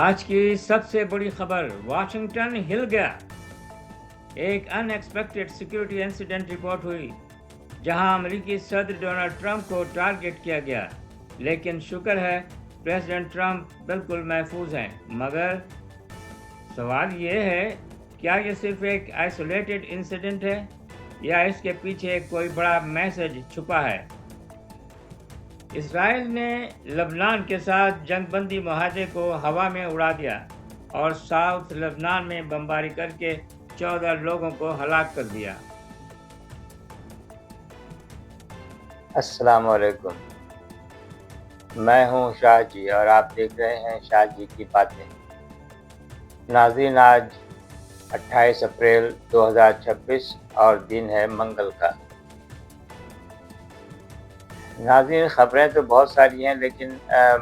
آج کی سب سے بڑی خبر، واشنگٹن ہل گیا۔ ایک ان ایکسپیکٹڈ سیکیورٹی انسیڈنٹ رپورٹ ہوئی جہاں امریکی صدر ڈونلڈ ٹرمپ کو ٹارگٹ کیا گیا، لیکن شکر ہے پریزیڈنٹ ٹرمپ بالکل محفوظ ہیں۔ مگر سوال یہ ہے، کیا یہ صرف ایک آئسولیٹڈ انسیڈنٹ ہے یا اس کے پیچھے کوئی بڑا میسج چھپا ہے؟ اسرائیل نے لبنان کے ساتھ جنگ بندی معاہدے کو ہوا میں اڑا دیا اور ساؤتھ لبنان میں بمباری کر کے 14 لوگوں کو ہلاک کر دیا۔ السلام علیکم، میں ہوں شاہ جی اور آپ دیکھ رہے ہیں شاہ جی کی باتیں۔ ناظرین، آج 28 اپریل 2026 اور دن ہے منگل کا۔ ناظرین، خبریں تو بہت ساری ہیں، لیکن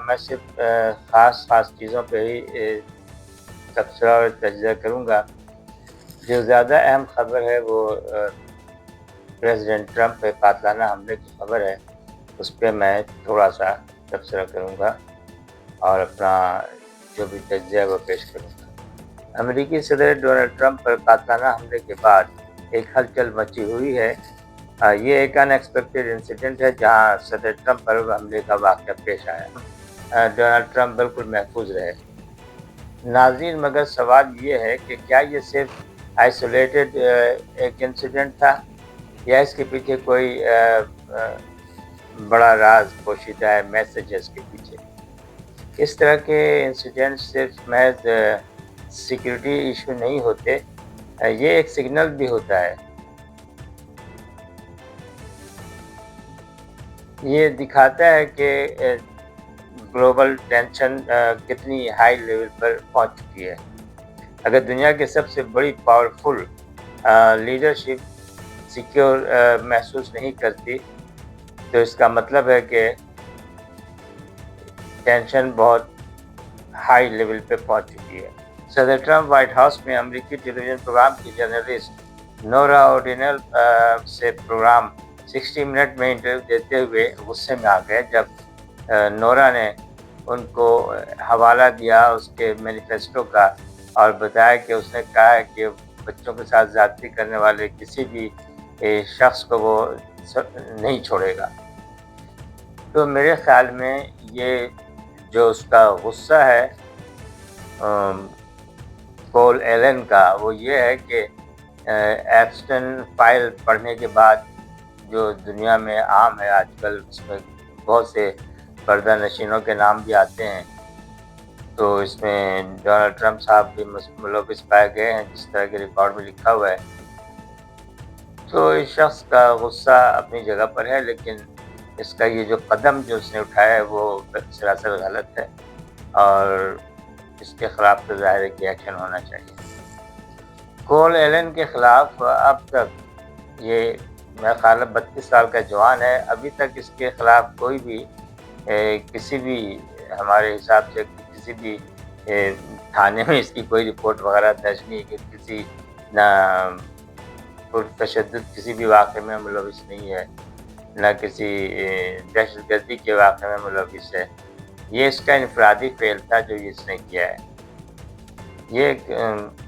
میں صرف خاص چیزوں پہ ہی تبصرہ اور تجزیہ کروں گا۔ جو زیادہ اہم خبر ہے وہ پریزیڈنٹ ٹرمپ پہ قاتلانہ حملے کی خبر ہے، اس پہ میں تھوڑا سا تبصرہ کروں گا اور اپنا جو بھی تجزیہ وہ پیش کروں گا۔ امریکی صدر ڈونلڈ ٹرمپ پر قاتلانہ حملے کے بعد ایک ہلچل مچی ہوئی ہے۔ یہ ایک ان ایکسپیکٹڈ انسیڈنٹ ہے جہاں صدر ٹرمپ پر حملے کا واقعہ پیش آیا۔ ڈونلڈ ٹرمپ بالکل محفوظ رہے۔ ناظرین، مگر سوال یہ ہے کہ کیا یہ صرف آئسولیٹڈ ایک انسیڈنٹ تھا یا اس کے پیچھے کوئی بڑا راز پوشیدہ ہے، میسج ہے اس کے پیچھے؟ اس طرح کے انسیڈنٹ صرف محض سیکیورٹی ایشو نہیں ہوتے، یہ ایک سگنل بھی ہوتا ہے۔ یہ دکھاتا ہے کہ گلوبل ٹینشن کتنی ہائی لیول پر پہنچ چکی ہے۔ اگر دنیا کی سب سے بڑی پاورفل لیڈرشپ سیکیور محسوس نہیں کرتی تو اس کا مطلب ہے کہ ٹینشن بہت ہائی لیول پہ پہنچ چکی ہے۔ صدر ٹرمپ وائٹ ہاؤس میں امریکی ٹیلی ویژن پروگرام کی جرنلسٹ نورا اوڈینل سے پروگرام 60 منٹ میں انٹرویو دیتے ہوئے غصے میں آ گئے جب نورا نے ان کو حوالہ دیا اس کے مینیفیسٹو کا اور بتایا کہ اس نے کہا ہے کہ بچوں کے ساتھ زیادتی کرنے والے کسی بھی شخص کو وہ نہیں چھوڑے گا۔ تو میرے خیال میں یہ جو اس کا غصہ ہے کول ایلن کا، وہ یہ ہے کہ ایپسٹن فائل پڑھنے کے بعد جو دنیا میں عام ہے آج کل، اس میں بہت سے پردہ نشینوں کے نام بھی آتے ہیں، تو اس میں ڈونلڈ ٹرمپ صاحب بھی ملوث پائے گئے ہیں جس طرح کے ریکارڈ میں لکھا ہوا ہے۔ تو اس شخص کا غصہ اپنی جگہ پر ہے، لیکن اس کا یہ جو قدم جو اس نے اٹھایا ہے وہ سراسر غلط ہے اور اس کے خلاف تو ظاہر ہے کہ ایکشن ہونا چاہیے۔ کول ایلن کے خلاف اب تک یہ میرا خیال ہے 32 سال کا جوان ہے، ابھی تک اس کے خلاف کوئی بھی کسی بھی ہمارے حساب سے کسی بھی تھانے میں اس کی کوئی رپورٹ وغیرہ درج نہیں، کہ کسی نہ تشدد کسی بھی واقعے میں ملوث نہیں ہے، نہ کسی دہشت گردی کے واقعے میں ملوث ہے۔ یہ اس کا انفرادی فعل تھا جو اس نے کیا ہے۔ یہ ایک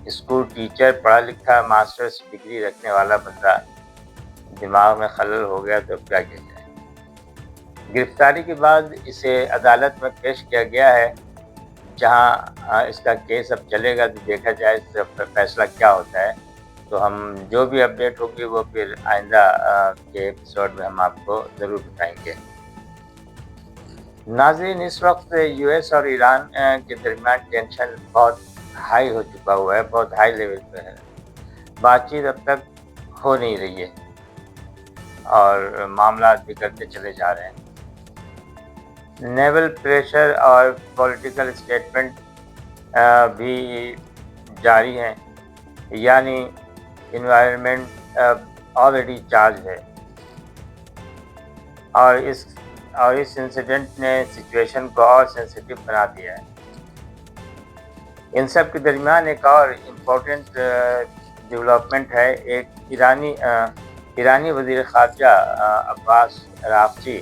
اسکول ٹیچر، پڑھا لکھا ماسٹرز ڈگری رکھنے والا بندہ دماغ میں خلل ہو گیا تو کیا کیا جائے۔ گرفتاری کے بعد اسے عدالت میں پیش کیا گیا ہے، جہاں اس کا کیس اب چلے گا تو دیکھا جائے اس کا فیصلہ کیا ہوتا ہے۔ تو ہم جو بھی اپڈیٹ ہوگی وہ پھر آئندہ کے ایپیسوڈ میں ہم آپ کو ضرور بتائیں گے۔ ناظرین، اس وقت یو ایس اور ایران کے درمیان ٹینشن بہت ہائی ہو چکا ہوا ہے، بہت ہائی لیول پہ ہے۔ بات چیت اب تک ہو نہیں رہی ہے اور معاملات بگڑتے چلے جا رہے ہیں۔ نیول پریشر اور پولیٹیکل اسٹیٹمنٹ بھی جاری ہیں، یعنی انوائرمنٹ آلریڈی چارج ہے اور اس انسیڈنٹ نے سچویشن کو اور سینسیٹیو بنا دیا ہے۔ ان سب کے درمیان ایک اور امپورٹنٹ ڈیولپمنٹ ہے۔ ایک ایرانی وزیر خارجہ عباس عراقچی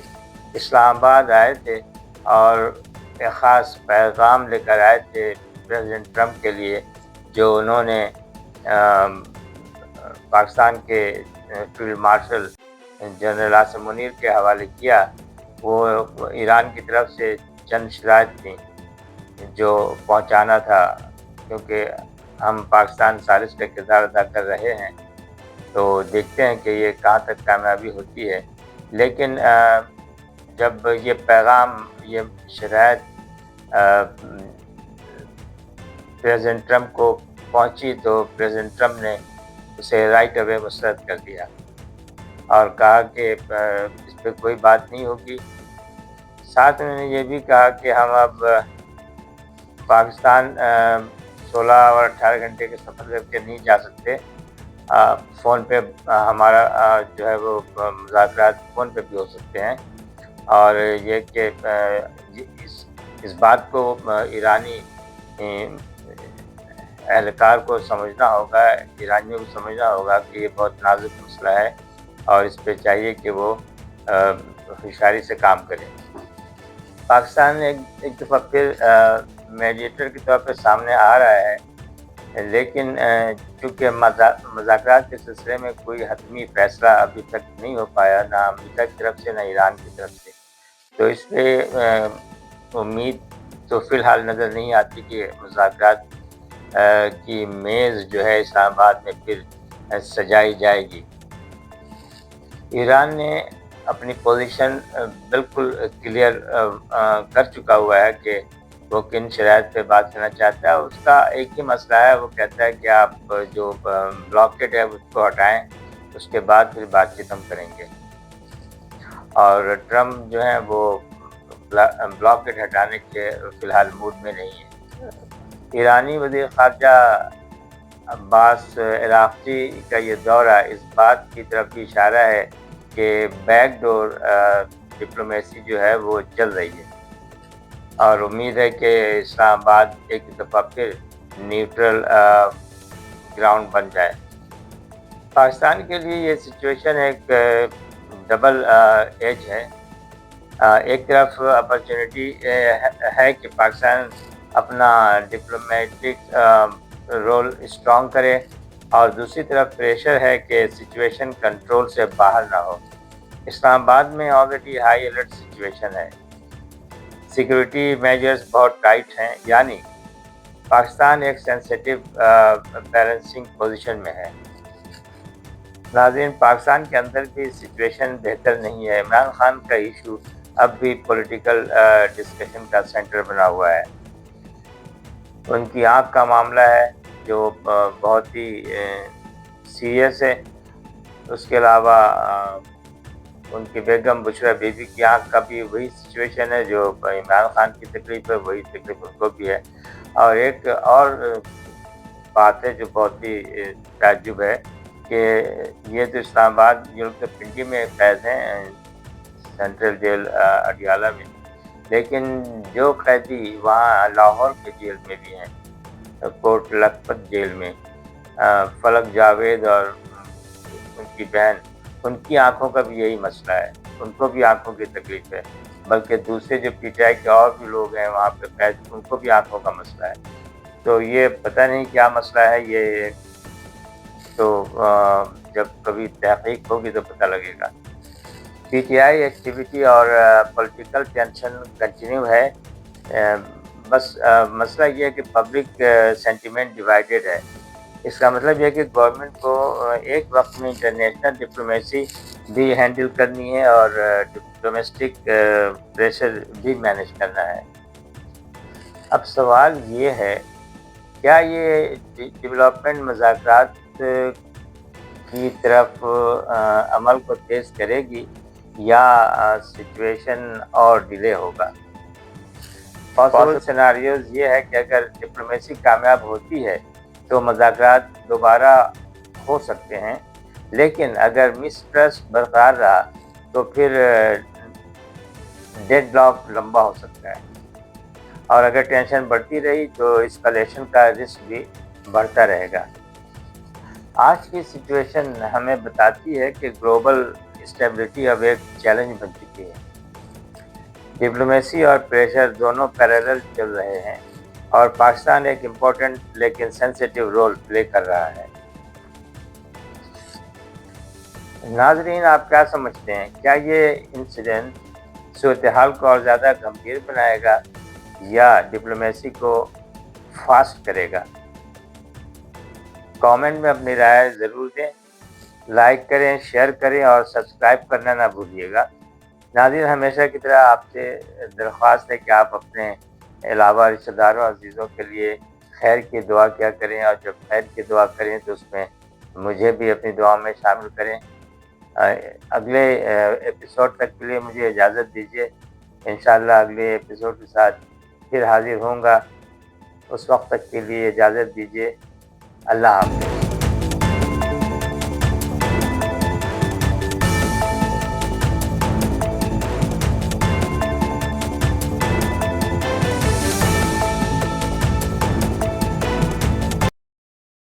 اسلام آباد آئے تھے اور ایک خاص پیغام لے کر آئے تھے پریزیڈنٹ ٹرمپ کے لیے جو انہوں نے پاکستان کے field marshal general Asim Munir کے حوالے کیا، وہ ایران کی طرف سے چند شرائط تھیں جو پہنچانا تھا، کیونکہ ہم پاکستان ثالث کا کردار ادا کر رہے ہیں، تو دیکھتے ہیں کہ یہ کہاں تک کامیابی ہوتی ہے۔ لیکن جب یہ پیغام، یہ شرائط پریزیڈنٹ ٹرمپ کو پہنچی تو پریزیڈنٹ ٹرمپ نے اسے رائٹ اوے مسترد کر دیا اور کہا کہ اس پہ کوئی بات نہیں ہوگی۔ ساتھ میں یہ بھی کہا کہ ہم اب پاکستان 16 اور 18 گھنٹے کے سفر کر کے نہیں جا سکتے، فون پہ ہمارا جو ہے وہ مذاکرات فون پہ بھی ہو سکتے ہیں، اور یہ کہ اس بات کو ایرانی اہلکار کو سمجھنا ہوگا، ایرانیوں کو سمجھنا ہوگا کہ یہ بہت نازک مسئلہ ہے اور اس پہ چاہیے کہ وہ ہوشیاری سے کام کریں۔ پاکستان ایک دفعہ پھر میڈیٹر کے طور پہ سامنے آ رہا ہے، لیکن چونکہ مذاکرات کے سلسلے میں کوئی حتمی فیصلہ ابھی تک نہیں ہو پایا، نہ امریکہ کی طرف سے نہ ایران کی طرف سے، تو اس پہ امید تو فی الحال نظر نہیں آتی کہ مذاکرات کی میز جو ہے اسلام آباد میں پھر سجائی جائے گی۔ ایران نے اپنی پوزیشن بالکل کلیئر کر چکا ہوا ہے کہ وہ کن شرائط پہ بات کرنا چاہتا ہے۔ اس کا ایک ہی مسئلہ ہے، وہ کہتا ہے کہ آپ جو بلاکیڈ ہے اس کو ہٹائیں، اس کے بعد پھر بات چیت ہم کریں گے، اور ٹرمپ جو ہے وہ بلاکیڈ ہٹانے کے فی الحال موڈ میں نہیں ہے۔ ایرانی وزیر خارجہ عباس عراقچی کا یہ دورہ اس بات کی طرف بھی اشارہ ہے کہ بیک ڈور ڈپلومیسی جو ہے وہ چل رہی ہے، اور امید ہے کہ اسلام آباد ایک دفعہ پھر نیوٹرل گراؤنڈ بن جائے۔ پاکستان کے لیے یہ سچویشن ایک ڈبل ایج ہے۔ ایک طرف اپرچونٹی ہے کہ پاکستان اپنا ڈپلومیٹک رول اسٹرانگ کرے، اور دوسری طرف پریشر ہے کہ سچویشن کنٹرول سے باہر نہ ہو۔ اسلام آباد میں آلریڈی ہائی الرٹ سچویشن ہے، سیکورٹی میجرز بہت ٹائٹ ہیں، یعنی پاکستان ایک سینسیٹیو بیلنسنگ پوزیشن میں ہے۔ ناظرین، پاکستان کے اندر بھی سچویشن بہتر نہیں ہے۔ عمران خان کا ایشو اب بھی پولیٹیکل ڈسکشن کا سینٹر بنا ہوا ہے۔ ان کی آنکھ کا معاملہ ہے جو بہت ہی سیریس ہے۔ اس کے علاوہ ان کی بیگم بشریٰ بی بی کی آنکھ کا بھی وہی سچویشن ہے، جو عمران خان کی تکلیف ہے وہی تکلیف ان کو بھی ہے۔ اور ایک اور بات ہے جو بہت ہی تعجب ہے کہ یہ تو اسلام آباد جیل کے پنڈی میں قید ہیں، سینٹرل جیل اڈیالہ میں، لیکن جو قیدی وہاں لاہور کے جیل میں بھی ہیں، کوٹ لکھپت جیل میں، فلک جاوید اور ان کی بہن، ان کی آنکھوں کا بھی یہی مسئلہ ہے، ان کو بھی آنکھوں کی تکلیف ہے، بلکہ دوسرے جو پی ٹی آئی کے اور بھی لوگ ہیں وہاں پہ قید، ان کو بھی آنکھوں کا مسئلہ ہے۔ تو یہ پتہ نہیں کیا مسئلہ ہے، یہ تو جب کبھی تحقیق ہوگی تو پتہ لگے گا۔ پی ٹی آئی ایکٹیویٹی اور پولیٹیکل ٹینشن کنٹینیو ہے، بس مسئلہ یہ ہے کہ پبلک سینٹیمنٹ ڈیوائیڈڈ ہے۔ اس کا مطلب یہ ہے کہ گورنمنٹ کو ایک وقت میں انٹرنیشنل ڈپلومیسی بھی ہینڈل کرنی ہے اور ڈومیسٹک پریشر بھی مینیج کرنا ہے۔ اب سوال یہ ہے، کیا یہ ڈیولپمنٹ مذاکرات کی طرف عمل کو تیز کرے گی یا سچویشن اور ڈیلے ہوگا؟ پاسبل سیناریوز یہ ہے کہ اگر ڈپلومیسی کامیاب ہوتی ہے تو مذاکرات دوبارہ ہو سکتے ہیں، لیکن اگر مس ٹرسٹ برقرار رہا تو پھر ڈیڈ لاک لمبا ہو سکتا ہے، اور اگر ٹینشن بڑھتی رہی تو اسکلیشن کا رسک بھی بڑھتا رہے گا۔ آج کی سچویشن ہمیں بتاتی ہے کہ گلوبل اسٹیبلٹی اب ایک چیلنج بن چکی ہے۔ ڈپلومیسی اور پریشر دونوں پیریلل چل رہے ہیں، اور پاکستان ایک امپورٹنٹ لیکن سینسیٹیو رول پلے کر رہا ہے۔ ناظرین، آپ کیا سمجھتے ہیں؟ کیا یہ انسیڈنٹ صورتحال کو اور زیادہ گمبھیر بنائے گا یا ڈپلومیسی کو فاسٹ کرے گا؟ کامنٹ میں اپنی رائے ضرور دیں، لائک کریں، شیئر کریں اور سبسکرائب کرنا نہ بھولیے گا۔ ناظرین، ہمیشہ کی طرح آپ سے درخواست ہے کہ آپ اپنے علاوہ رشتہ داروں عزیزوں کے لیے خیر کی دعا کیا کریں، اور جب خیر کی دعا کریں تو اس میں مجھے بھی اپنی دعا میں شامل کریں۔ اگلے ایپیسوڈ تک کے لیے مجھے اجازت دیجیے۔ انشاءاللہ اگلے ایپیسوڈ کے ساتھ پھر حاضر ہوں گا۔ اس وقت تک کے لیے اجازت دیجیے۔ اللہ حافظ۔